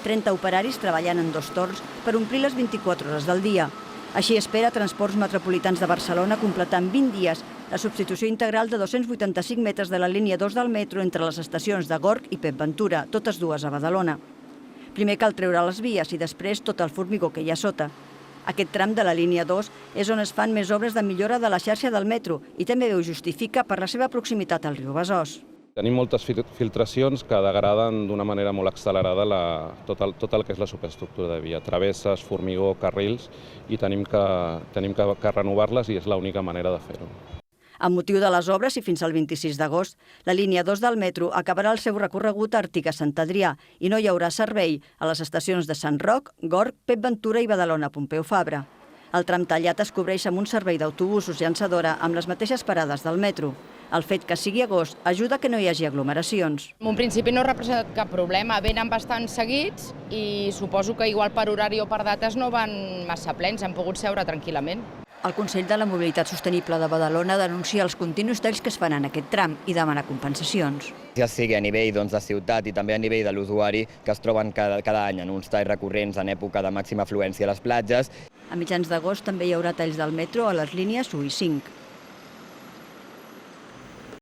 30 operaris treballant en 2 torns per omplir les 24 hores del dia. Així espera Transports Metropolitans de Barcelona completar en 20 dies la substitució integral de 285 metres de la línia 2 del metro entre les estacions de Gorg i Pep Ventura, totes dues a Badalona. Primer cal treure les vies i després tot el formigó que hi ha sota. Aquest tram de la línia 2 és on es fan més obres de millora de la xarxa del metro i també ho justifica per la seva proximitat al riu Besòs. Tenim moltes filtracions que degraden d'una manera molt accelerada tot el que és la superestructura de via, travesses, formigó, carrils, i tenim que renovar-les i és l'única manera de fer-ho. Amb motiu de les obres i fins al 26 d'agost, la línia 2 del metro acabarà el seu recorregut a Àrtic a Sant Adrià i no hi haurà servei a les estacions de Sant Roc, Gorg, Pep Ventura i Badalona-Pompeu Fabra. El tram tallat es cobreix amb un servei d'autobusos llançadora amb les mateixes parades del metro. El fet que sigui agost ajuda que no hi hagi aglomeracions. En un principi no representa cap problema, venen bastant seguits i suposo que igual per horari o per dates no van massa plens, han pogut seure tranquil·lament. El Consell de la Mobilitat Sostenible de Badalona denuncia els continus talls que es fan en aquest tram i demana compensacions. Ja sigui a nivell de ciutat i també a nivell de l'usuari, que es troben cada any en uns talls recurrents en època de màxima afluència a les platges. A mitjans d'agost també hi haurà talls del metro a les línies 1 i 5.